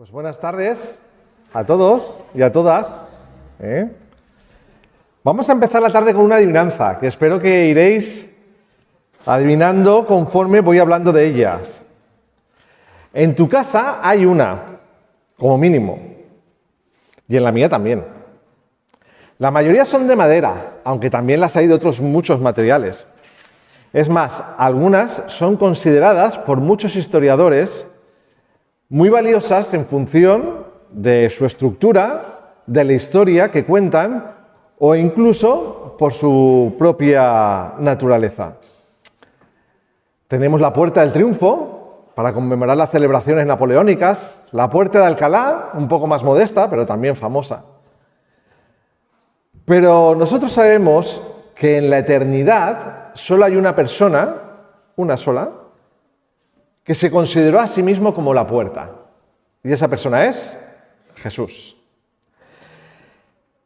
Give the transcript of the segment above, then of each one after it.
Pues buenas tardes a todos y a todas. Vamos a empezar la tarde con una adivinanza, que espero que iréis adivinando conforme voy hablando de ellas. En tu casa hay una, como mínimo, y en la mía también. La mayoría son de madera, aunque también las hay de otros muchos materiales. Es más, algunas son consideradas por muchos historiadores muy valiosas en función de su estructura, de la historia que cuentan o incluso por su propia naturaleza. Tenemos la Puerta del Triunfo para conmemorar las celebraciones napoleónicas, la Puerta de Alcalá, un poco más modesta, pero también famosa. Pero nosotros sabemos que en la eternidad solo hay una persona, una sola, que se consideró a sí mismo como la puerta. Y esa persona es Jesús.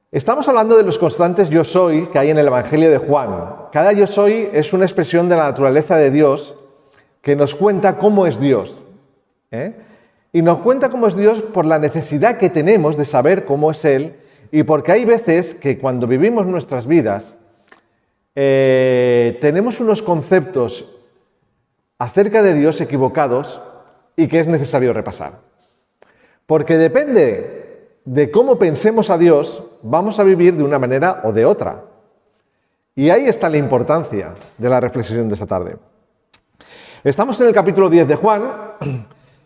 Estamos hablando de los constantes yo soy que hay en el Evangelio de Juan. Cada yo soy es una expresión de la naturaleza de Dios que nos cuenta cómo es Dios. Y nos cuenta cómo es Dios por la necesidad que tenemos de saber cómo es Él y porque hay veces que cuando vivimos nuestras vidas tenemos unos conceptos acerca de Dios equivocados y que es necesario repasar. Porque depende de cómo pensemos a Dios, vamos a vivir de una manera o de otra. Y ahí está la importancia de la reflexión de esta tarde. Estamos en el capítulo 10 de Juan,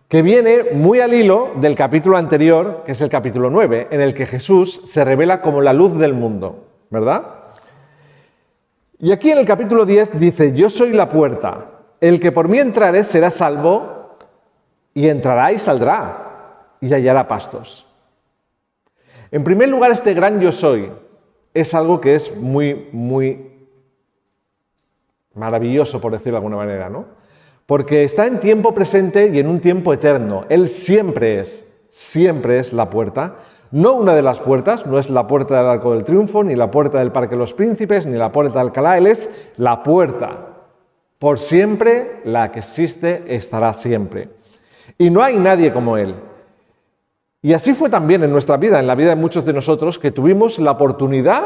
que viene muy al hilo del capítulo anterior, que es el capítulo 9, en el que Jesús se revela como la luz del mundo, ¿verdad? Y aquí en el capítulo 10 dice, yo soy la puerta. El que por mí entrare será salvo, y entrará y saldrá, y hallará pastos. En primer lugar, este gran yo soy es algo que es muy maravilloso, por decirlo de alguna manera, ¿no? Porque está en tiempo presente y en un tiempo eterno. Él siempre es la puerta. No una de las puertas, no es la puerta del Arco del Triunfo, ni la puerta del Parque de los Príncipes, ni la puerta de Alcalá. Él es la puerta. Por siempre, la que existe estará siempre. Y no hay nadie como Él. Y así fue también en nuestra vida, en la vida de muchos de nosotros, que tuvimos la oportunidad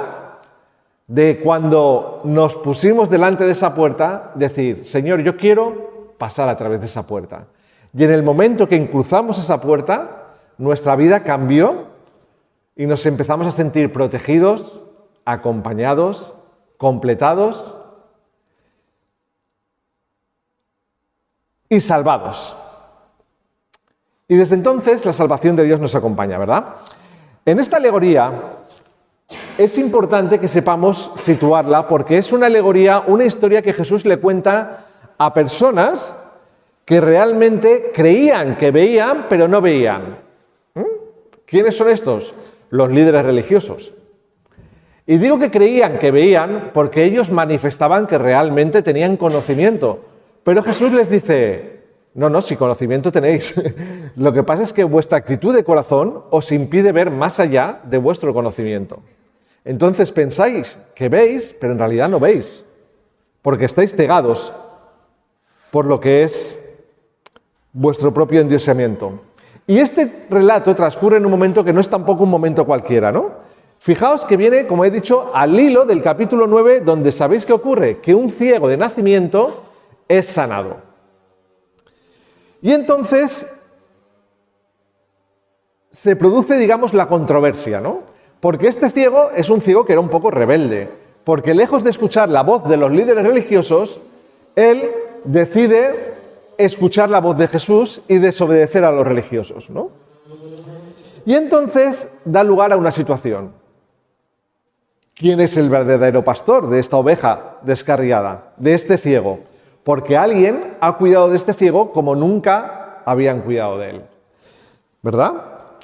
de cuando nos pusimos delante de esa puerta, decir, Señor, yo quiero pasar a través de esa puerta. Y en el momento que cruzamos esa puerta, nuestra vida cambió y nos empezamos a sentir protegidos, acompañados, completados y salvados. Y desde entonces la salvación de Dios nos acompaña, ¿verdad? En esta alegoría es importante que sepamos situarla porque es una alegoría, una historia que Jesús le cuenta a personas que realmente creían que veían, pero no veían. ¿Quiénes son estos? Los líderes religiosos. Y digo que creían que veían porque ellos manifestaban que realmente tenían conocimiento. Pero Jesús les dice, no, si conocimiento tenéis. Lo que pasa es que vuestra actitud de corazón os impide ver más allá de vuestro conocimiento. Entonces pensáis que veis, pero en realidad no veis. Porque estáis cegados por lo que es vuestro propio endiosamiento. Y este relato transcurre en un momento que no es tampoco un momento cualquiera, ¿no? Fijaos que viene, como he dicho, al hilo del capítulo 9, donde ¿sabéis qué ocurre? Que un ciego de nacimiento es sanado. Y entonces se produce, digamos, la controversia, ¿no? Porque este ciego es un ciego que era un poco rebelde, porque lejos de escuchar la voz de los líderes religiosos, él decide escuchar la voz de Jesús y desobedecer a los religiosos, ¿no? Y entonces da lugar a una situación. ¿Quién es el verdadero pastor de esta oveja descarriada, de este ciego? Porque alguien ha cuidado de este ciego como nunca habían cuidado de él. ¿Verdad?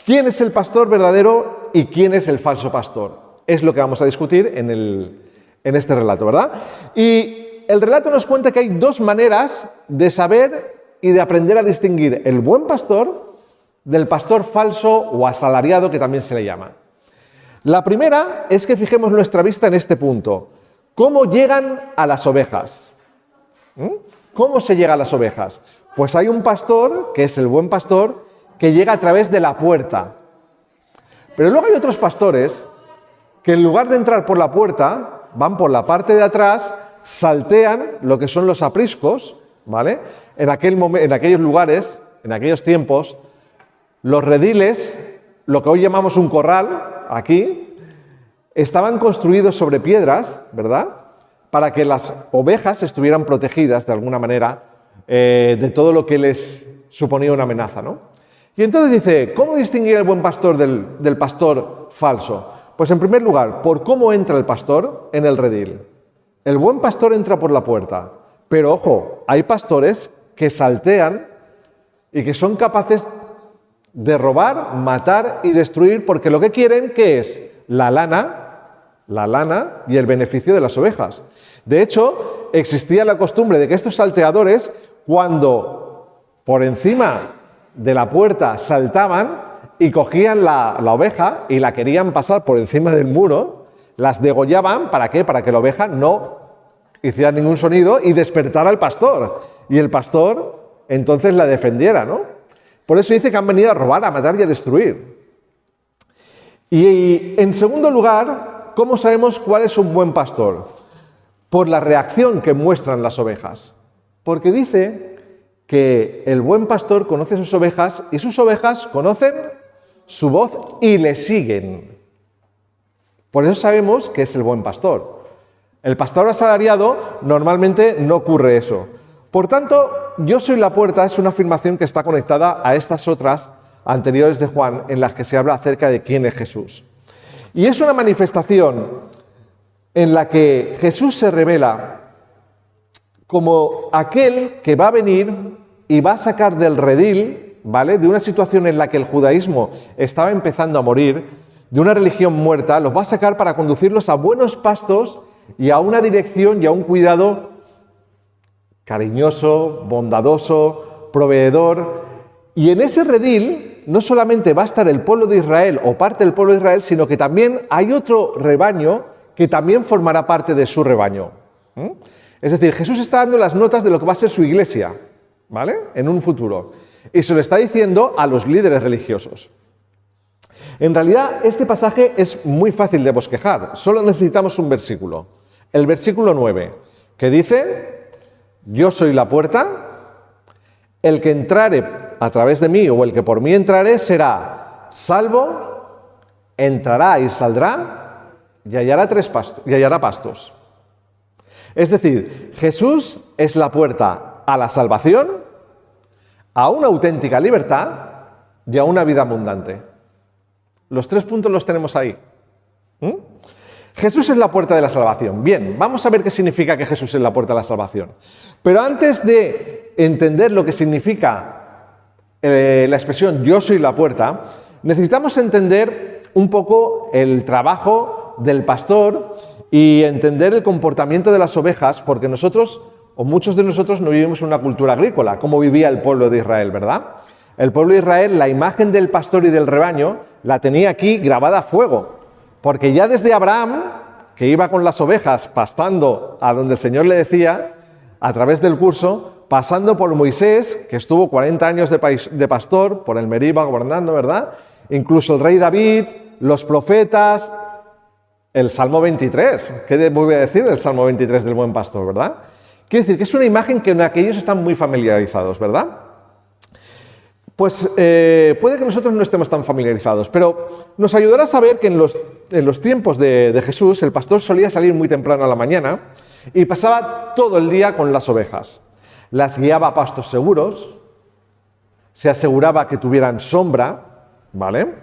¿Quién es el pastor verdadero y quién es el falso pastor? Es lo que vamos a discutir en este relato, ¿verdad? Y el relato nos cuenta que hay dos maneras de saber y de aprender a distinguir el buen pastor del pastor falso o asalariado, que también se le llama. La primera es que fijemos nuestra vista en este punto. ¿Cómo llegan a las ovejas? ¿Cómo se llega a las ovejas? Pues hay un pastor, que es el buen pastor, que llega a través de la puerta. Pero luego hay otros pastores que en lugar de entrar por la puerta, van por la parte de atrás, saltean lo que son los apriscos, ¿vale? En aquellos lugares, en aquellos tiempos, los rediles, lo que hoy llamamos un corral, aquí, estaban construidos sobre piedras, ¿verdad?, para que las ovejas estuvieran protegidas de alguna manera de todo lo que les suponía una amenaza, ¿no? Y entonces dice, ¿cómo distinguir el buen pastor del pastor falso? Pues en primer lugar, por cómo entra el pastor en el redil. El buen pastor entra por la puerta, pero ojo, hay pastores que saltean y que son capaces de robar, matar y destruir, porque lo que quieren, ¿qué es? La lana y el beneficio de las ovejas. De hecho, existía la costumbre de que estos salteadores, cuando por encima de la puerta saltaban y cogían la oveja y la querían pasar por encima del muro, las degollaban, ¿para qué? Para que la oveja no hiciera ningún sonido y despertara al pastor. Y el pastor entonces la defendiera, ¿no? Por eso dice que han venido a robar, a matar y a destruir. Y en segundo lugar, ¿cómo sabemos cuál es un buen pastor? Por la reacción que muestran las ovejas. Porque dice que el buen pastor conoce sus ovejas y sus ovejas conocen su voz y le siguen. Por eso sabemos que es el buen pastor. El pastor asalariado normalmente no ocurre eso. Por tanto, yo soy la puerta es una afirmación que está conectada a estas otras anteriores de Juan en las que se habla acerca de quién es Jesús. Y es una manifestación en la que Jesús se revela como aquel que va a venir y va a sacar del redil, ¿vale?, de una situación en la que el judaísmo estaba empezando a morir, de una religión muerta, los va a sacar para conducirlos a buenos pastos y a una dirección y a un cuidado cariñoso, bondadoso, proveedor. Y en ese redil no solamente va a estar el pueblo de Israel o parte del pueblo de Israel, sino que también hay otro rebaño que también formará parte de su rebaño. Es decir, Jesús está dando las notas de lo que va a ser su iglesia, ¿vale?, en un futuro. Y se lo está diciendo a los líderes religiosos. En realidad, este pasaje es muy fácil de bosquejar. Solo necesitamos un versículo. El versículo 9, que dice, yo soy la puerta, el que entrare a través de mí o el que por mí entrare será salvo, entrará y saldrá y hallará pastos. Es decir, Jesús es la puerta a la salvación, a una auténtica libertad y a una vida abundante. Los 3 puntos los tenemos ahí. Jesús es la puerta de la salvación. Bien, vamos a ver qué significa que Jesús es la puerta de la salvación. Pero antes de entender lo que significa la expresión yo soy la puerta, necesitamos entender un poco el trabajo del pastor y entender el comportamiento de las ovejas, porque nosotros, o muchos de nosotros, no vivimos en una cultura agrícola, como vivía el pueblo de Israel, ¿verdad? El pueblo de Israel, la imagen del pastor y del rebaño, la tenía aquí grabada a fuego, porque ya desde Abraham, que iba con las ovejas pastando a donde el Señor le decía, a través del curso, pasando por Moisés, que estuvo 40 años de pastor, por el Meriba gobernando, ¿verdad? Incluso el rey David, los profetas, el Salmo 23. ¿Qué voy a decir del Salmo 23 del buen pastor, verdad? Quiere decir que es una imagen que en aquellos están muy familiarizados, ¿verdad? Pues puede que nosotros no estemos tan familiarizados, pero nos ayudará a saber que en los tiempos de Jesús el pastor solía salir muy temprano a la mañana y pasaba todo el día con las ovejas. Las guiaba a pastos seguros, se aseguraba que tuvieran sombra, ¿vale?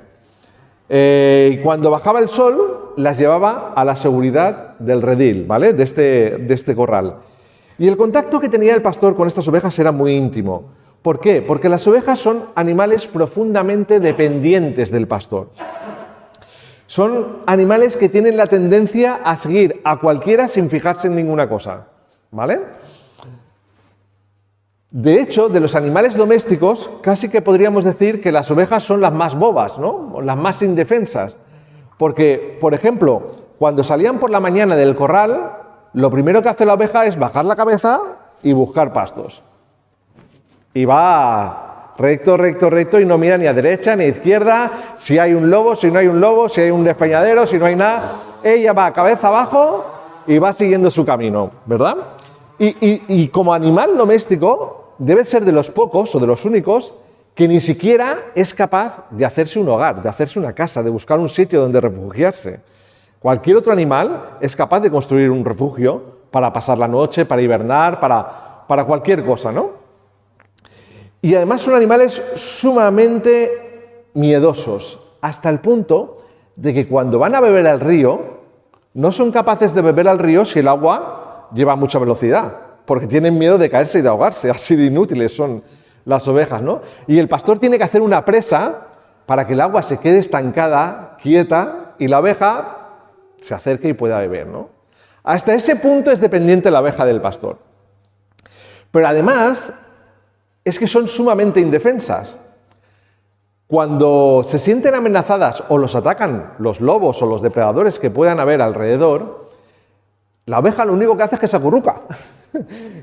Y cuando bajaba el sol, las llevaba a la seguridad del redil, ¿vale?, de este corral. Y el contacto que tenía el pastor con estas ovejas era muy íntimo. ¿Por qué? Porque las ovejas son animales profundamente dependientes del pastor. Son animales que tienen la tendencia a seguir a cualquiera sin fijarse en ninguna cosa, ¿vale? De hecho, de los animales domésticos, casi que podríamos decir que las ovejas son las más bobas, ¿no?, las más indefensas. Porque, por ejemplo, cuando salían por la mañana del corral, lo primero que hace la oveja es bajar la cabeza y buscar pastos. Y va recto, recto, recto, y no mira ni a derecha ni a izquierda, si hay un lobo, si no hay un lobo, si hay un despeñadero, si no hay nada. Ella va cabeza abajo y va siguiendo su camino, ¿verdad? Y como animal doméstico debe ser de los pocos o de los únicos que ni siquiera es capaz de hacerse un hogar, de hacerse una casa, de buscar un sitio donde refugiarse. Cualquier otro animal es capaz de construir un refugio para pasar la noche, para hibernar, para cualquier cosa, ¿no? Y además son animales sumamente miedosos, hasta el punto de que cuando van a beber al río, no son capaces de beber al río si el agua lleva mucha velocidad, porque tienen miedo de caerse y de ahogarse, así de inútiles son las ovejas, ¿no? Y el pastor tiene que hacer una presa para que el agua se quede estancada, quieta, y la oveja se acerque y pueda beber, ¿no? Hasta ese punto es dependiente la oveja del pastor. Pero además es que son sumamente indefensas. Cuando se sienten amenazadas o los atacan los lobos o los depredadores que puedan haber alrededor, la oveja lo único que hace es que se acurruca.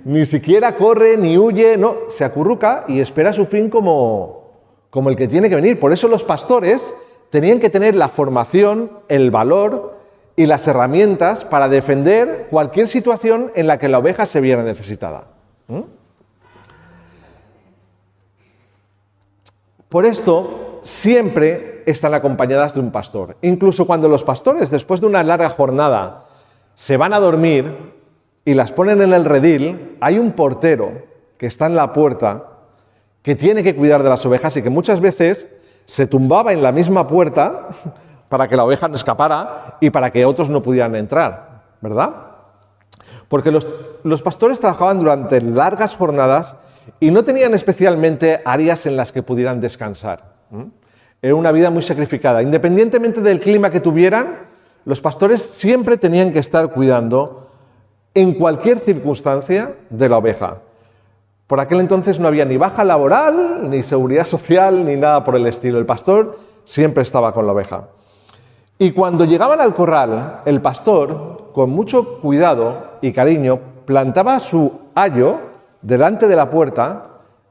Ni siquiera corre ni huye, no, se acurruca y espera su fin como el que tiene que venir. Por eso los pastores tenían que tener la formación, el valor y las herramientas para defender cualquier situación en la que la oveja se viera necesitada. Por esto, siempre están acompañadas de un pastor. Incluso cuando los pastores, después de una larga jornada, se van a dormir y las ponen en el redil, hay un portero que está en la puerta que tiene que cuidar de las ovejas y que muchas veces se tumbaba en la misma puerta para que la oveja no escapara y para que otros no pudieran entrar, ¿verdad? Porque los pastores trabajaban durante largas jornadas y no tenían especialmente áreas en las que pudieran descansar. Era una vida muy sacrificada. Independientemente del clima que tuvieran, los pastores siempre tenían que estar cuidando en cualquier circunstancia de la oveja. Por aquel entonces no había ni baja laboral, ni seguridad social, ni nada por el estilo. El pastor siempre estaba con la oveja. Y cuando llegaban al corral, el pastor, con mucho cuidado y cariño, plantaba su ayo delante de la puerta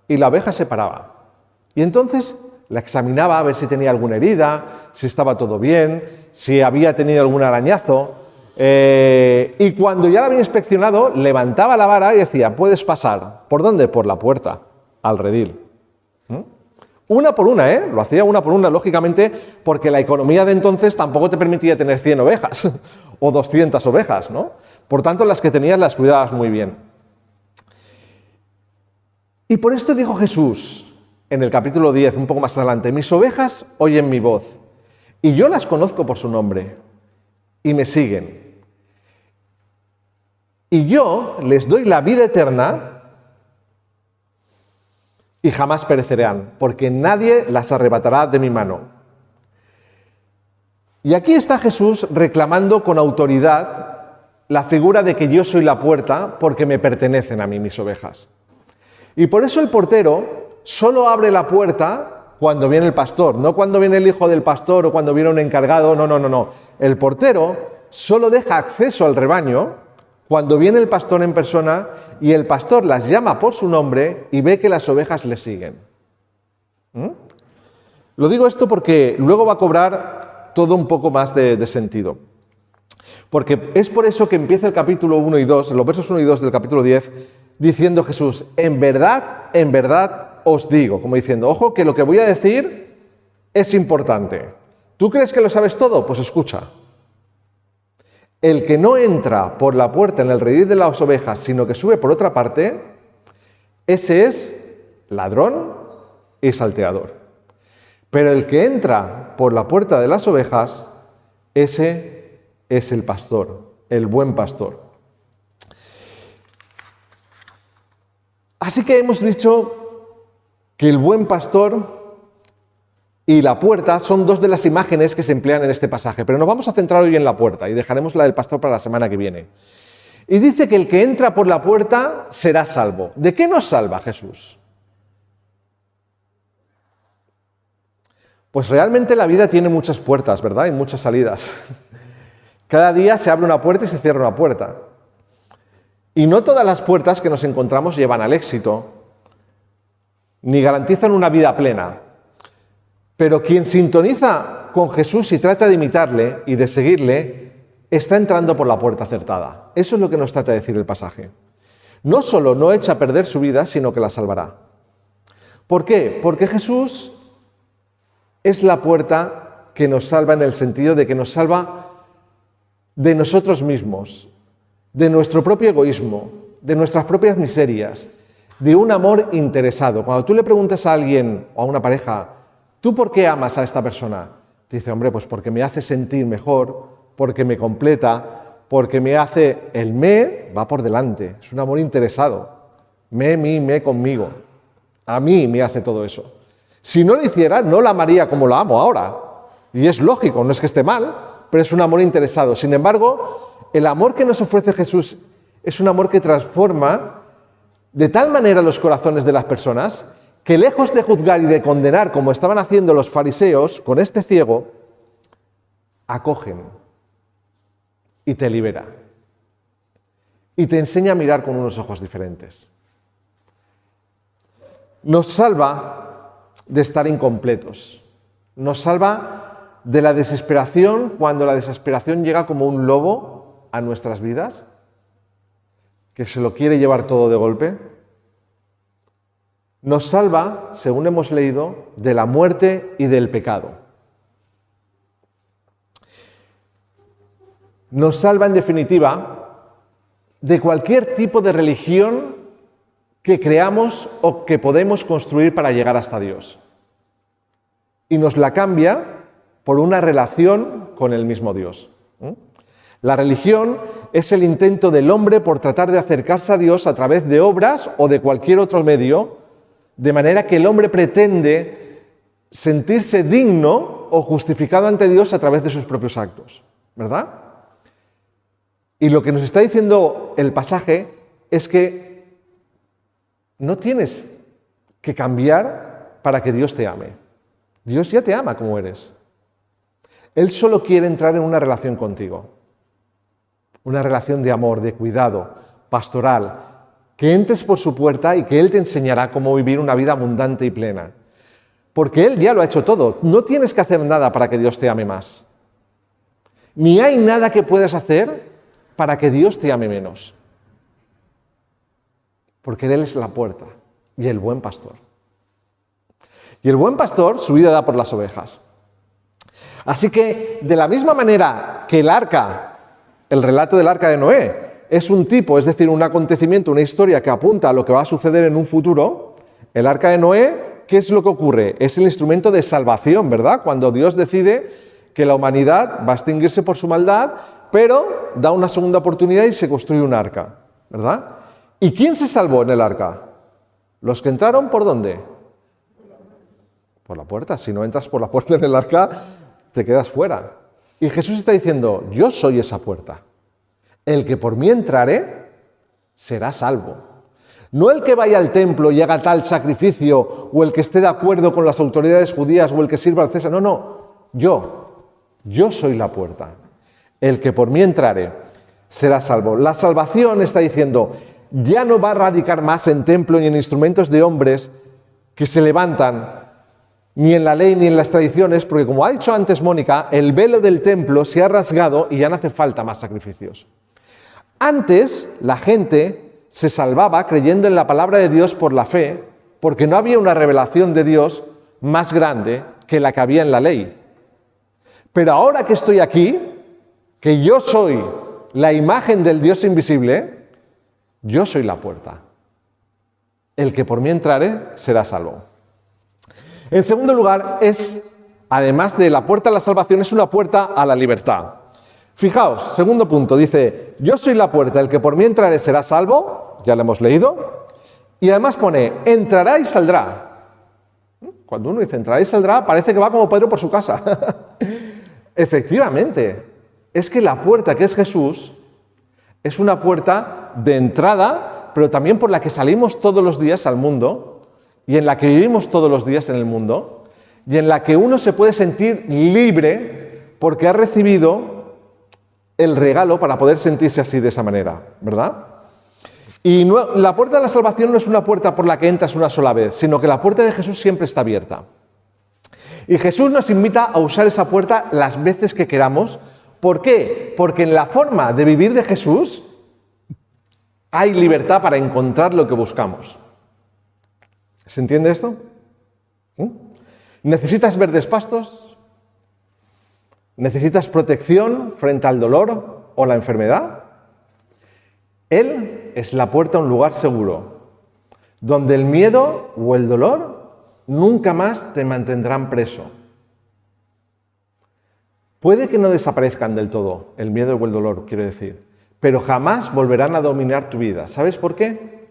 y la oveja se paraba. Y entonces la examinaba a ver si tenía alguna herida, si estaba todo bien, si había tenido algún arañazo. Y cuando ya la había inspeccionado, levantaba la vara y decía, puedes pasar. ¿Por dónde? Por la puerta, al redil. Una por una, lo hacía una por una, lógicamente, porque la economía de entonces tampoco te permitía tener 100 ovejas o 200 ovejas, ¿no? Por tanto, las que tenías las cuidabas muy bien. Y por esto dijo Jesús en el capítulo 10, un poco más adelante, mis ovejas oyen mi voz, y yo las conozco por su nombre, y me siguen. Y yo les doy la vida eterna, y jamás perecerán, porque nadie las arrebatará de mi mano. Y aquí está Jesús reclamando con autoridad la figura de que yo soy la puerta porque me pertenecen a mí mis ovejas. Y por eso el portero solo abre la puerta cuando viene el pastor, no cuando viene el hijo del pastor o cuando viene un encargado, no. El portero solo deja acceso al rebaño cuando viene el pastor en persona y el pastor las llama por su nombre y ve que las ovejas le siguen. Lo digo esto porque luego va a cobrar todo un poco más de sentido. Porque es por eso que empieza el capítulo 1 y 2, los versos 1 y 2 del capítulo 10, diciendo Jesús, en verdad os digo, como diciendo, ojo que lo que voy a decir es importante. ¿Tú crees que lo sabes todo? Pues escucha. El que no entra por la puerta en el redil de las ovejas, sino que sube por otra parte, ese es ladrón y salteador. Pero el que entra por la puerta de las ovejas, ese es el pastor, el buen pastor. Así que hemos dicho que el buen pastor y la puerta son dos de las imágenes que se emplean en este pasaje, pero nos vamos a centrar hoy en la puerta y dejaremos la del pastor para la semana que viene. Y dice que el que entra por la puerta será salvo. ¿De qué nos salva Jesús? Pues realmente la vida tiene muchas puertas, ¿verdad? Y muchas salidas. Cada día se abre una puerta y se cierra una puerta. Y no todas las puertas que nos encontramos llevan al éxito. ni garantizan una vida plena. Pero quien sintoniza con Jesús y trata de imitarle y de seguirle, está entrando por la puerta acertada. Eso es lo que nos trata de decir el pasaje. No solo no echa a perder su vida, sino que la salvará. ¿Por qué? Porque Jesús es la puerta que nos salva en el sentido de que nos salva de nosotros mismos, de nuestro propio egoísmo, de nuestras propias miserias, de un amor interesado. Cuando tú le preguntas a alguien o a una pareja, ¿tú por qué amas a esta persona? Te dice, hombre, pues porque me hace sentir mejor, porque me completa, porque me hace... El me va por delante, es un amor interesado. Me, conmigo. A mí me hace todo eso. Si no lo hiciera, no la amaría como la amo ahora. Y es lógico, no es que esté mal, pero es un amor interesado. Sin embargo, el amor que nos ofrece Jesús es un amor que transforma de tal manera los corazones de las personas que lejos de juzgar y de condenar, como estaban haciendo los fariseos con este ciego, acogen y te libera. Y te enseña a mirar con unos ojos diferentes. Nos salva de estar incompletos. Nos salva de la desesperación cuando la desesperación llega como un lobo a nuestras vidas, que se lo quiere llevar todo de golpe. Nos salva, según hemos leído, de la muerte y del pecado. Nos salva, en definitiva, de cualquier tipo de religión que creamos o que podemos construir para llegar hasta Dios. Y nos la cambia por una relación con el mismo Dios. La religión es el intento del hombre por tratar de acercarse a Dios a través de obras o de cualquier otro medio, de manera que el hombre pretende sentirse digno o justificado ante Dios a través de sus propios actos, ¿verdad? Y lo que nos está diciendo el pasaje es que no tienes que cambiar para que Dios te ame. Dios ya te ama como eres. Él solo quiere entrar en una relación contigo. Una relación de amor, de cuidado, pastoral, que entres por su puerta y que Él te enseñará cómo vivir una vida abundante y plena. Porque Él ya lo ha hecho todo. No tienes que hacer nada para que Dios te ame más. Ni hay nada que puedas hacer para que Dios te ame menos. Porque Él es la puerta y el buen pastor. Y el buen pastor su vida da por las ovejas. Así que, de la misma manera que el arca, el relato del arca de Noé, es un tipo, es decir, un acontecimiento, una historia que apunta a lo que va a suceder en un futuro, el arca de Noé, ¿qué es lo que ocurre? Es el instrumento de salvación, ¿verdad? Cuando Dios decide que la humanidad va a extinguirse por su maldad, pero da una segunda oportunidad y se construye un arca, ¿verdad? ¿Y quién se salvó en el arca? ¿Los que entraron por dónde? Por la puerta. Si no entras por la puerta en el arca, te quedas fuera. Y Jesús está diciendo, yo soy esa puerta. El que por mí entrare, será salvo. No el que vaya al templo y haga tal sacrificio, o el que esté de acuerdo con las autoridades judías, o el que sirva al César. No, yo soy la puerta. El que por mí entrare, será salvo. La salvación, está diciendo, ya no va a radicar más en templo ni en instrumentos de hombres que se levantan, ni en la ley ni en las tradiciones, porque como ha dicho antes Mónica, el velo del templo se ha rasgado y ya no hace falta más sacrificios. Antes la gente se salvaba creyendo en la palabra de Dios por la fe, porque no había una revelación de Dios más grande que la que había en la ley. Pero ahora que estoy aquí, que yo soy la imagen del Dios invisible, yo soy la puerta. El que por mí entrare será salvo. En segundo lugar, además de la puerta a la salvación, es una puerta a la libertad. Fijaos, segundo punto, dice, yo soy la puerta, el que por mí entrare será salvo, ya lo hemos leído, y además pone, entrará y saldrá. Cuando uno dice entrará y saldrá, parece que va como Pedro por su casa. Efectivamente, es que la puerta que es Jesús es una puerta de entrada, pero también por la que salimos todos los días al mundo y en la que vivimos todos los días en el mundo y en la que uno se puede sentir libre porque ha recibido el regalo para poder sentirse así de esa manera, ¿verdad? Y la puerta de la salvación no es una puerta por la que entras una sola vez, sino que la puerta de Jesús siempre está abierta. Y Jesús nos invita a usar esa puerta las veces que queramos. ¿Por qué? Porque en la forma de vivir de Jesús hay libertad para encontrar lo que buscamos. ¿Se entiende esto? ¿Necesitas verdes pastos? ¿Necesitas protección frente al dolor o la enfermedad? Él es la puerta a un lugar seguro, donde el miedo o el dolor nunca más te mantendrán preso. Puede que no desaparezcan del todo, el miedo o el dolor, quiero decir, pero jamás volverán a dominar tu vida. ¿Sabes por qué?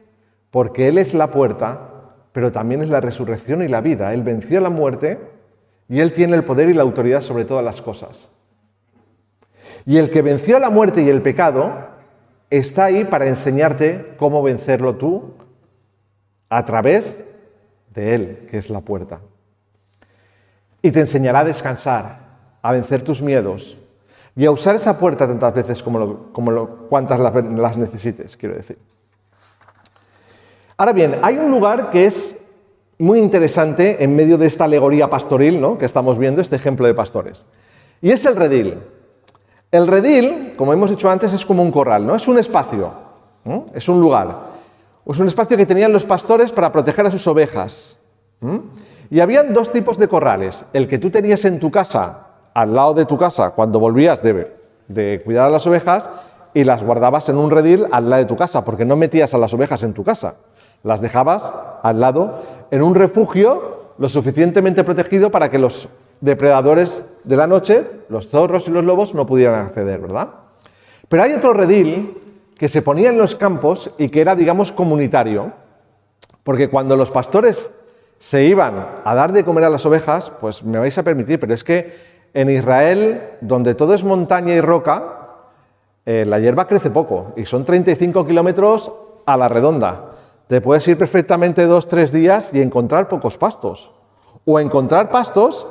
Porque Él es la puerta, pero también es la resurrección y la vida. Él venció la muerte y Él tiene el poder y la autoridad sobre todas las cosas. Y el que venció la muerte y el pecado está ahí para enseñarte cómo vencerlo tú a través de Él, que es la puerta. Y te enseñará a descansar, a vencer tus miedos y a usar esa puerta tantas veces cuantas las necesites, quiero decir. Ahora bien, hay un lugar que es muy interesante en medio de esta alegoría pastoril, ¿no?, que estamos viendo, este ejemplo de pastores, y es el redil. El redil, como hemos dicho antes, es como un corral, ¿no? Es un espacio, ¿no? Es un lugar. Es un espacio que tenían los pastores para proteger a sus ovejas. Y habían dos tipos de corrales. El que tú tenías en tu casa, al lado de tu casa, cuando volvías de cuidar a las ovejas, y las guardabas en un redil al lado de tu casa, porque no metías a las ovejas en tu casa. Las dejabas al lado, en un refugio lo suficientemente protegido para que los depredadores de la noche, los zorros y los lobos, no pudieran acceder, ¿verdad? Pero hay otro redil que se ponía en los campos y que era, digamos, comunitario, porque cuando los pastores se iban a dar de comer a las ovejas, pues me vais a permitir, pero es que en Israel, donde todo es montaña y roca, la hierba crece poco, y son 35 kilómetros a la redonda. Te puedes ir perfectamente 2-3 días y encontrar pocos pastos, o encontrar pastos,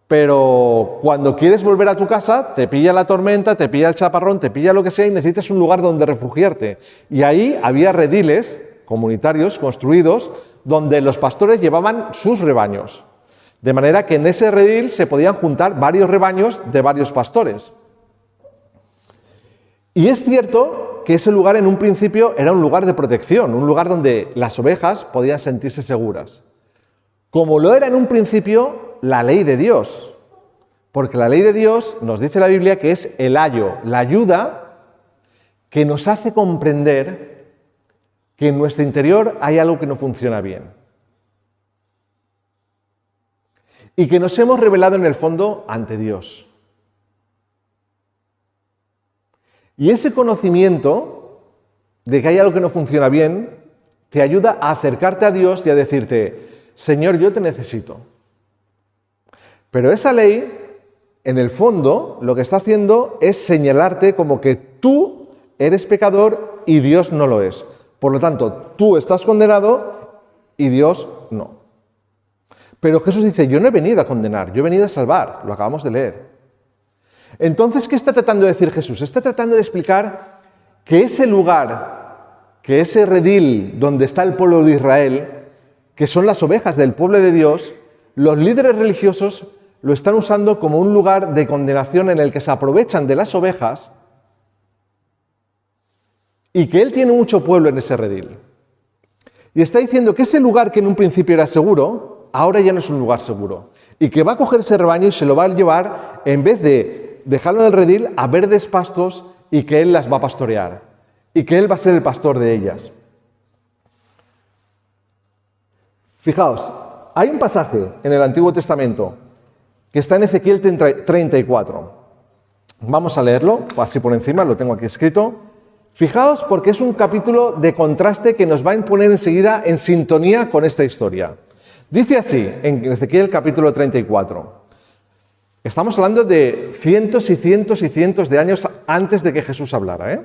pero cuando quieres volver a tu casa, te pilla la tormenta, te pilla el chaparrón, te pilla lo que sea y necesitas un lugar donde refugiarte. Y ahí había rediles comunitarios construidos donde los pastores llevaban sus rebaños. De manera que en ese redil se podían juntar varios rebaños de varios pastores. Y es cierto que ese lugar en un principio era un lugar de protección, un lugar donde las ovejas podían sentirse seguras. Como lo era en un principio la ley de Dios, porque la ley de Dios nos dice la Biblia que es el ayo, la ayuda que nos hace comprender que en nuestro interior hay algo que no funciona bien y que nos hemos revelado en el fondo ante Dios. Y ese conocimiento de que hay algo que no funciona bien te ayuda a acercarte a Dios y a decirte: Señor, yo te necesito. Pero esa ley, en el fondo, lo que está haciendo es señalarte como que tú eres pecador y Dios no lo es. Por lo tanto, tú estás condenado y Dios no. Pero Jesús dice: yo no he venido a condenar, yo he venido a salvar. Lo acabamos de leer. Entonces, ¿qué está tratando de decir Jesús? Está tratando de explicar que ese lugar, que ese redil donde está el pueblo de Israel, que son las ovejas del pueblo de Dios, los líderes religiosos lo están usando como un lugar de condenación en el que se aprovechan de las ovejas y que Él tiene mucho pueblo en ese redil. Y está diciendo que ese lugar que en un principio era seguro, ahora ya no es un lugar seguro. Y que va a coger ese rebaño y se lo va a llevar, en vez de dejarlo en el redil, a verdes pastos y que Él las va a pastorear. Y que Él va a ser el pastor de ellas. Fijaos, hay un pasaje en el Antiguo Testamento que está en Ezequiel 34. Vamos a leerlo, así por encima, lo tengo aquí escrito. Fijaos porque es un capítulo de contraste que nos va a poner enseguida en sintonía con esta historia. Dice así, en Ezequiel capítulo 34. Estamos hablando de cientos y cientos y cientos de años antes de que Jesús hablara,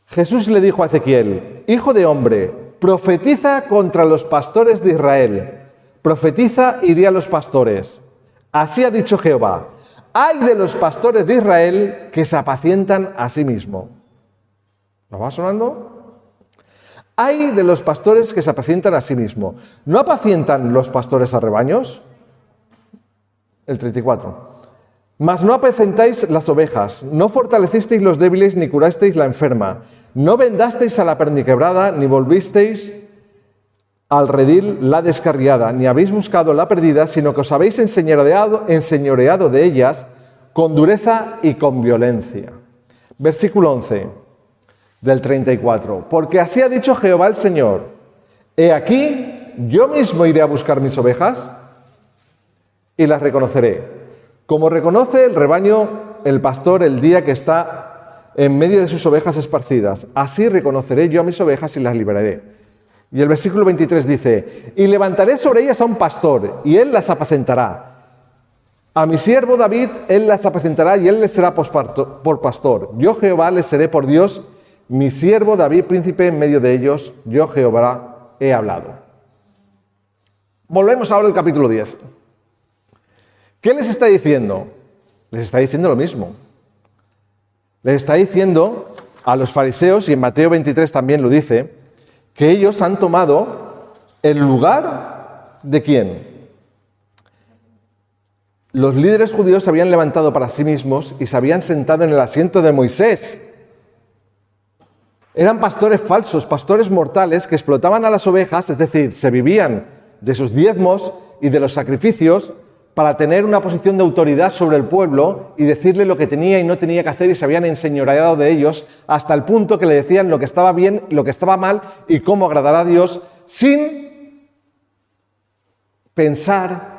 Jesús le dijo a Ezequiel: Hijo de hombre, profetiza contra los pastores de Israel. Profetiza y di a los pastores: así ha dicho Jehová, ay de los pastores de Israel que se apacientan a sí mismos. ¿Nos va sonando? Ay de los pastores que se apacientan a sí mismos. ¿No apacientan los pastores a rebaños? El 34. Mas no apacentáis las ovejas, no fortalecisteis los débiles, ni curasteis la enferma, no vendasteis a la perniquebrada, ni volvisteis al redil la descarriada, ni habéis buscado la perdida, sino que os habéis enseñoreado de ellas con dureza y con violencia. Versículo 11 del 34. Porque así ha dicho Jehová el Señor: he aquí, yo mismo iré a buscar mis ovejas y las reconoceré. Como reconoce el rebaño el pastor el día que está en medio de sus ovejas esparcidas, así reconoceré yo a mis ovejas y las liberaré. Y el versículo 23 dice: y levantaré sobre ellas a un pastor, y él las apacentará. A mi siervo David, él las apacentará, y él les será por pastor. Yo Jehová les seré por Dios, mi siervo David, príncipe en medio de ellos, yo Jehová he hablado. Volvemos ahora al capítulo 10. ¿Qué les está diciendo? Les está diciendo lo mismo. Les está diciendo a los fariseos, y en Mateo 23 también lo dice, que ellos han tomado el lugar de ¿quién? Los líderes judíos se habían levantado para sí mismos y se habían sentado en el asiento de Moisés. Eran pastores falsos, pastores mortales que explotaban a las ovejas, es decir, se vivían de sus diezmos y de los sacrificios para tener una posición de autoridad sobre el pueblo y decirle lo que tenía y no tenía que hacer, y se habían enseñoreado de ellos hasta el punto que le decían lo que estaba bien, lo que estaba mal y cómo agradar a Dios, sin pensar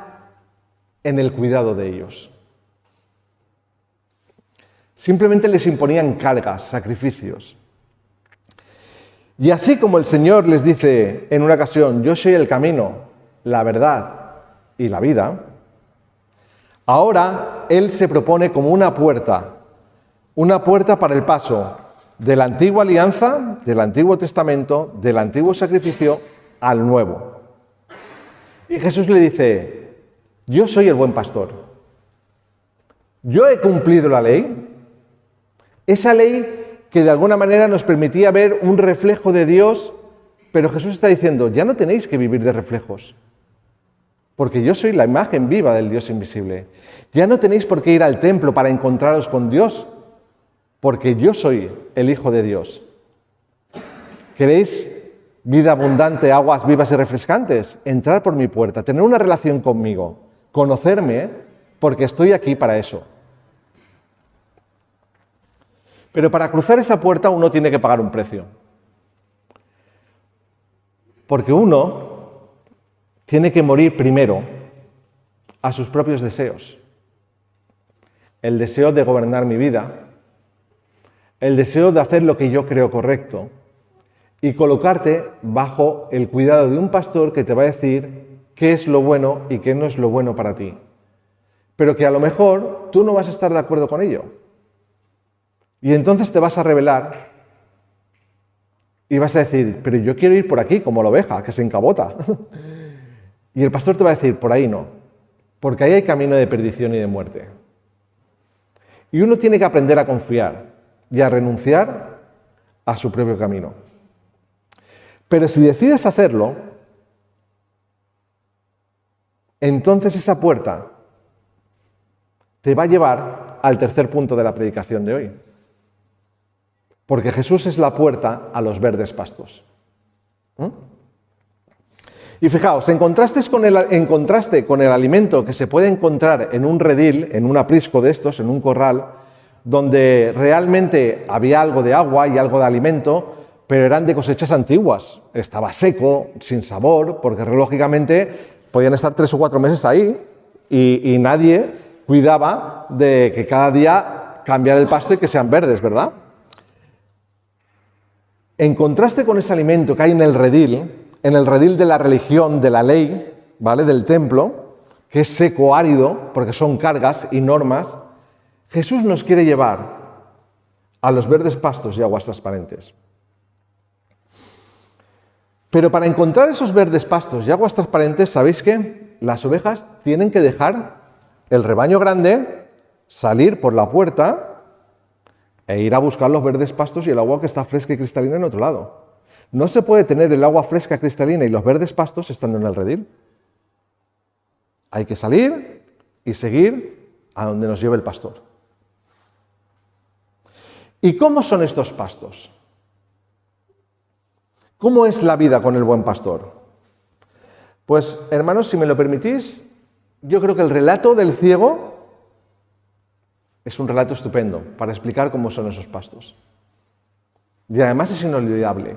en el cuidado de ellos. Simplemente les imponían cargas, sacrificios. Y así como el Señor les dice en una ocasión: yo soy el camino, la verdad y la vida, ahora Él se propone como una puerta para el paso de la antigua alianza, del Antiguo Testamento, del antiguo sacrificio, al nuevo. Y Jesús le dice: yo soy el buen pastor. Yo he cumplido la ley, esa ley que de alguna manera nos permitía ver un reflejo de Dios, pero Jesús está diciendo: ya no tenéis que vivir de reflejos, porque yo soy la imagen viva del Dios invisible. Ya no tenéis por qué ir al templo para encontraros con Dios, porque yo soy el Hijo de Dios. ¿Queréis vida abundante, aguas vivas y refrescantes? Entrar por mi puerta, tener una relación conmigo, conocerme, porque estoy aquí para eso. Pero para cruzar esa puerta uno tiene que pagar un precio. Porque uno tiene que morir primero a sus propios deseos. El deseo de gobernar mi vida, el deseo de hacer lo que yo creo correcto, y colocarte bajo el cuidado de un pastor que te va a decir qué es lo bueno y qué no es lo bueno para ti. Pero que a lo mejor tú no vas a estar de acuerdo con ello. Y entonces te vas a rebelar y vas a decir: pero yo quiero ir por aquí, como la oveja, que se encabota. Y el pastor te va a decir: por ahí no, porque ahí hay camino de perdición y de muerte. Y uno tiene que aprender a confiar y a renunciar a su propio camino. Pero si decides hacerlo, entonces esa puerta te va a llevar al tercer punto de la predicación de hoy. Porque Jesús es la puerta a los verdes pastos. Y fijaos, en contraste con el alimento que se puede encontrar en un redil, en un aprisco de estos, en un corral, donde realmente había algo de agua y algo de alimento, pero eran de cosechas antiguas. Estaba seco, sin sabor, porque lógicamente podían estar 3 o 4 meses ahí y nadie cuidaba de que cada día cambiara el pasto y que sean verdes, ¿verdad? En contraste con ese alimento que hay en el redil de la religión, de la ley, ¿vale?, del templo, que es seco, árido, porque son cargas y normas, Jesús nos quiere llevar a los verdes pastos y aguas transparentes. Pero para encontrar esos verdes pastos y aguas transparentes, ¿sabéis qué? Las ovejas tienen que dejar el rebaño grande, salir por la puerta e ir a buscar los verdes pastos y el agua que está fresca y cristalina en otro lado. No se puede tener el agua fresca cristalina y los verdes pastos estando en el redil. Hay que salir y seguir a donde nos lleve el pastor. ¿Y cómo son estos pastos? ¿Cómo es la vida con el buen pastor? Pues, hermanos, si me lo permitís, yo creo que el relato del ciego es un relato estupendo para explicar cómo son esos pastos. Y además es inolvidable,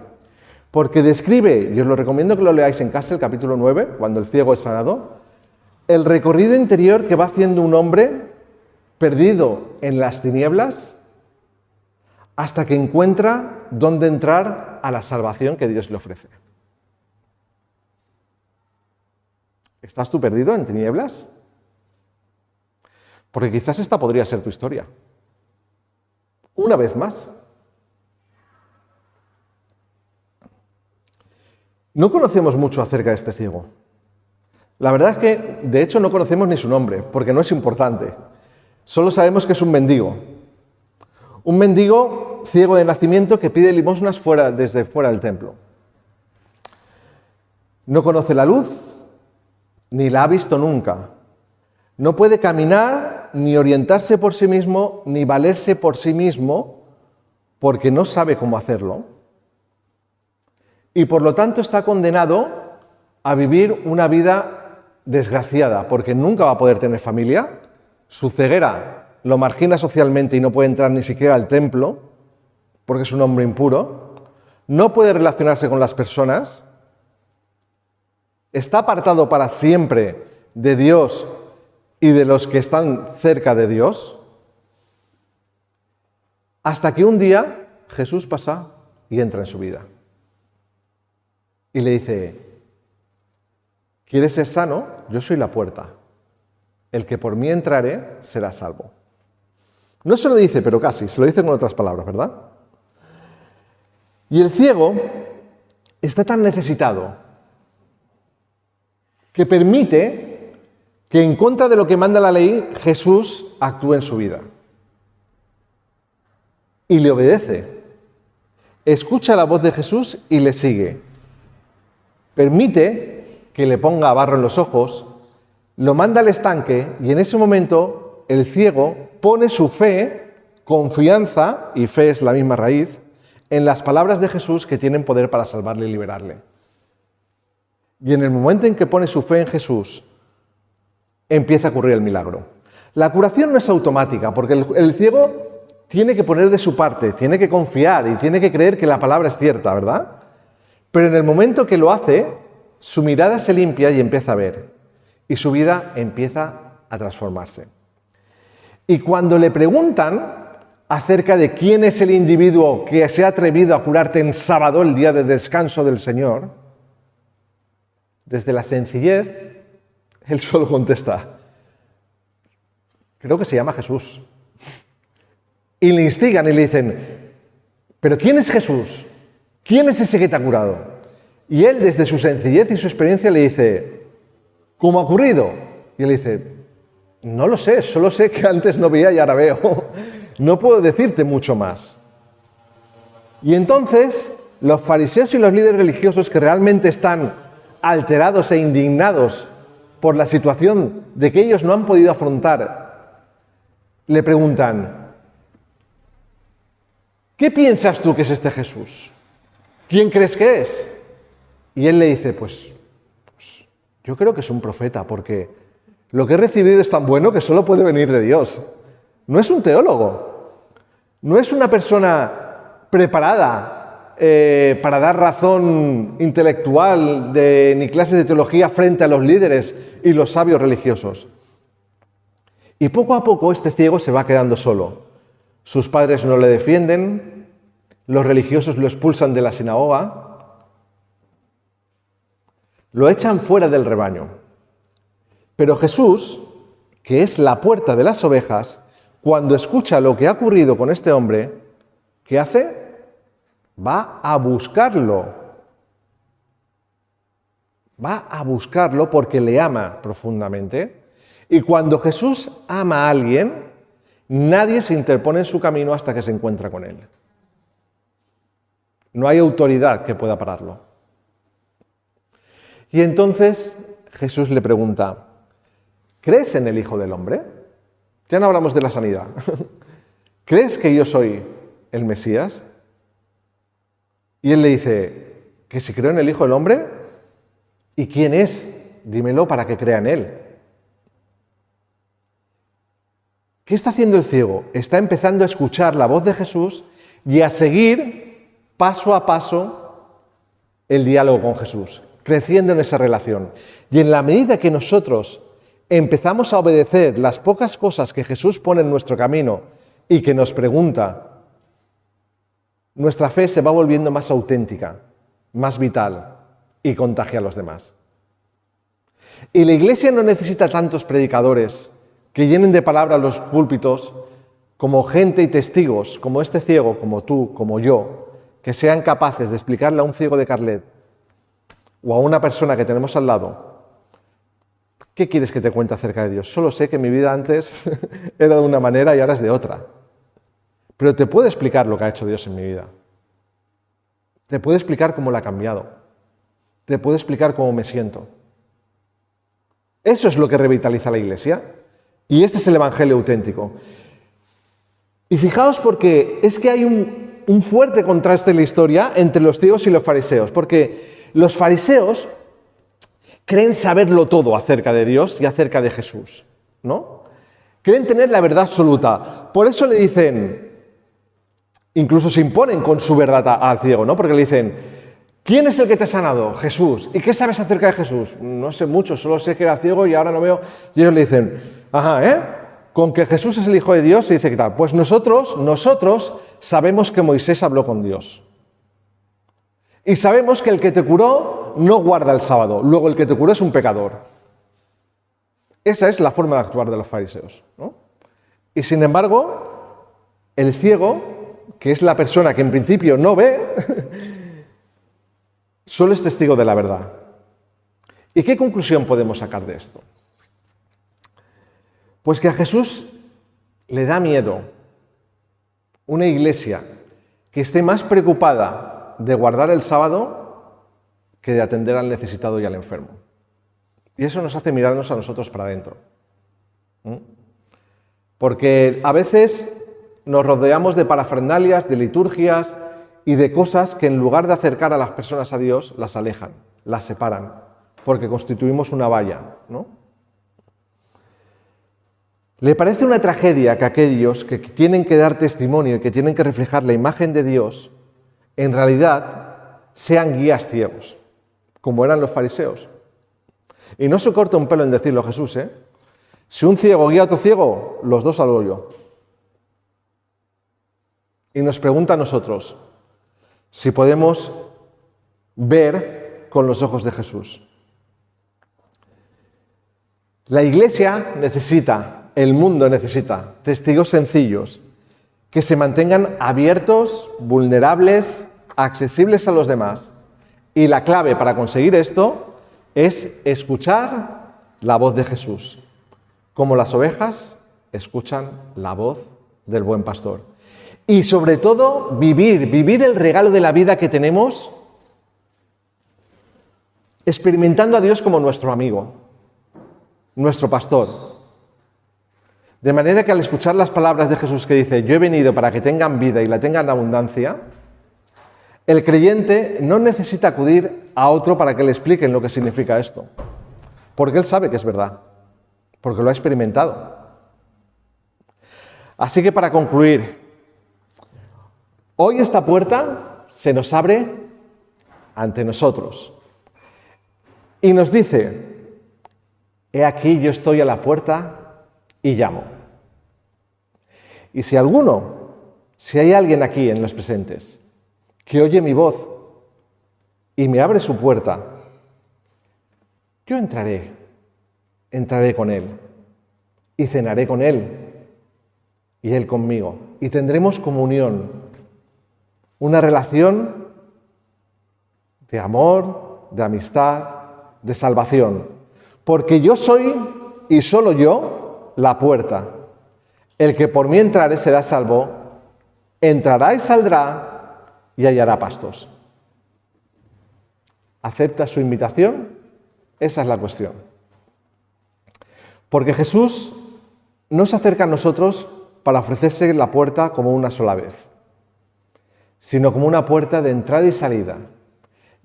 porque describe, y os lo recomiendo que lo leáis en casa, el capítulo 9, cuando el ciego es sanado, el recorrido interior que va haciendo un hombre perdido en las tinieblas hasta que encuentra dónde entrar a la salvación que Dios le ofrece. ¿Estás tú perdido en tinieblas? Porque quizás esta podría ser tu historia. Una vez más. No conocemos mucho acerca de este ciego. La verdad es que, de hecho, no conocemos ni su nombre, porque no es importante. Solo sabemos que es un mendigo. Un mendigo ciego de nacimiento que pide limosnas desde fuera del templo. No conoce la luz, ni la ha visto nunca. No puede caminar, ni orientarse por sí mismo, ni valerse por sí mismo, porque no sabe cómo hacerlo. Y por lo tanto está condenado a vivir una vida desgraciada, porque nunca va a poder tener familia. Su ceguera lo margina socialmente y no puede entrar ni siquiera al templo, porque es un hombre impuro. No puede relacionarse con las personas. Está apartado para siempre de Dios y de los que están cerca de Dios, hasta que un día Jesús pasa y entra en su vida. Y le dice: ¿quieres ser sano? Yo soy la puerta. El que por mí entrare será salvo. No se lo dice, pero casi, se lo dice con otras palabras, ¿verdad? Y el ciego está tan necesitado que permite que, en contra de lo que manda la ley, Jesús actúe en su vida. Y le obedece. Escucha la voz de Jesús y le sigue. Permite que le ponga barro en los ojos, lo manda al estanque y en ese momento el ciego pone su fe, confianza, y fe es la misma raíz, en las palabras de Jesús que tienen poder para salvarle y liberarle. Y en el momento en que pone su fe en Jesús, empieza a ocurrir el milagro. La curación no es automática, porque el ciego tiene que poner de su parte, tiene que confiar y tiene que creer que la palabra es cierta, ¿verdad? Pero en el momento que lo hace, su mirada se limpia y empieza a ver. Y su vida empieza a transformarse. Y cuando le preguntan acerca de quién es el individuo que se ha atrevido a curarte en sábado, el día de descanso del Señor, desde la sencillez, él solo contesta: creo que se llama Jesús. Y le instigan y le dicen: ¿pero quién es Jesús? ¿Quién es ese que te ha curado? Y él, desde su sencillez y su experiencia, le dice: ¿cómo ha ocurrido? Y él dice: no lo sé, solo sé que antes no veía y ahora veo. No puedo decirte mucho más. Y entonces, los fariseos y los líderes religiosos que realmente están alterados e indignados por la situación de que ellos no han podido afrontar, le preguntan: ¿qué piensas tú que es este Jesús? ¿Quién crees que es? Y él le dice: pues yo creo que es un profeta, porque lo que he recibido es tan bueno que solo puede venir de Dios. No es un teólogo, no es una persona preparada para dar razón intelectual ni clases de teología frente a los líderes y los sabios religiosos. Y poco a poco este ciego se va quedando solo. Sus padres no le defienden, los religiosos lo expulsan de la sinagoga, lo echan fuera del rebaño. Pero Jesús, que es la puerta de las ovejas, cuando escucha lo que ha ocurrido con este hombre, ¿qué hace? Va a buscarlo. Va a buscarlo porque le ama profundamente. Y cuando Jesús ama a alguien, nadie se interpone en su camino hasta que se encuentra con él. No hay autoridad que pueda pararlo. Y entonces Jesús le pregunta, ¿crees en el Hijo del Hombre? Ya no hablamos de la sanidad. ¿Crees que yo soy el Mesías? Y él le dice, que si creo en el Hijo del Hombre, ¿y quién es? Dímelo para que crea en él. ¿Qué está haciendo el ciego? Está empezando a escuchar la voz de Jesús y a seguir paso a paso el diálogo con Jesús, creciendo en esa relación. Y en la medida que nosotros empezamos a obedecer las pocas cosas que Jesús pone en nuestro camino y que nos pregunta, nuestra fe se va volviendo más auténtica, más vital y contagia a los demás. Y la Iglesia no necesita tantos predicadores que llenen de palabras los púlpitos como gente y testigos, como este ciego, como tú, como yo, que sean capaces de explicarle a un ciego de Carlet o a una persona que tenemos al lado, ¿qué quieres que te cuente acerca de Dios? Solo sé que mi vida antes era de una manera y ahora es de otra. Pero te puedo explicar lo que ha hecho Dios en mi vida. Te puedo explicar cómo la ha cambiado. Te puedo explicar cómo me siento. Eso es lo que revitaliza la Iglesia. Y este es el Evangelio auténtico. Y fijaos porque es que hay un fuerte contraste en la historia entre los ciegos y los fariseos. Porque los fariseos creen saberlo todo acerca de Dios y acerca de Jesús, ¿no? Creen tener la verdad absoluta. Por eso le dicen, incluso se imponen con su verdad al ciego, ¿no? Porque le dicen, ¿quién es el que te ha sanado? Jesús. ¿Y qué sabes acerca de Jesús? No sé mucho, solo sé que era ciego y ahora no veo. Y ellos le dicen, con que Jesús es el Hijo de Dios, se dice que tal. Pues nosotros sabemos que Moisés habló con Dios. Y sabemos que el que te curó no guarda el sábado. Luego el que te curó es un pecador. Esa es la forma de actuar de los fariseos, ¿no? Y sin embargo, el ciego, que es la persona que en principio no ve, solo es testigo de la verdad. ¿Y qué conclusión podemos sacar de esto? Pues que a Jesús le da miedo una iglesia que esté más preocupada de guardar el sábado que de atender al necesitado y al enfermo. Y eso nos hace mirarnos a nosotros para adentro. Porque a veces nos rodeamos de parafernalias, de liturgias y de cosas que en lugar de acercar a las personas a Dios, las alejan, las separan, porque constituimos una valla, ¿no? ¿Le parece una tragedia que aquellos que tienen que dar testimonio y que tienen que reflejar la imagen de Dios, en realidad sean guías ciegos, como eran los fariseos? Y no se corta un pelo en decirlo Jesús, ¿eh? Si un ciego guía a otro ciego, los dos al hoyo. Y nos pregunta a nosotros si podemos ver con los ojos de Jesús. La Iglesia necesita, el mundo necesita testigos sencillos que se mantengan abiertos, vulnerables, accesibles a los demás. Y la clave para conseguir esto es escuchar la voz de Jesús, como las ovejas escuchan la voz del buen pastor. Y sobre todo, vivir el regalo de la vida que tenemos, experimentando a Dios como nuestro amigo, nuestro pastor. De manera que al escuchar las palabras de Jesús que dice, yo he venido para que tengan vida y la tengan en abundancia, el creyente no necesita acudir a otro para que le expliquen lo que significa esto, porque él sabe que es verdad, porque lo ha experimentado. Así que para concluir, hoy esta puerta se nos abre ante nosotros y nos dice, he aquí yo estoy a la puerta y llamo. Y si hay alguien aquí en los presentes que oye mi voz y me abre su puerta, yo entraré con él y cenaré con él y él conmigo y tendremos comunión, una relación de amor, de amistad, de salvación, porque yo soy y solo yo la puerta. El que por mí entrare será salvo, entrará y saldrá y hallará pastos. ¿Acepta su invitación? Esa es la cuestión. Porque Jesús no se acerca a nosotros para ofrecerse la puerta como una sola vez, sino como una puerta de entrada y salida.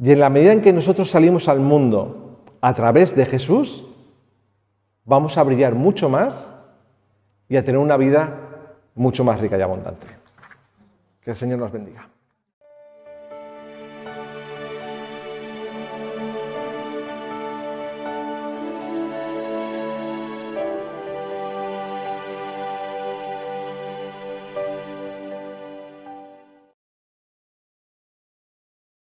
Y en la medida en que nosotros salimos al mundo a través de Jesús, vamos a brillar mucho más y a tener una vida mucho más rica y abundante. Que el Señor nos bendiga.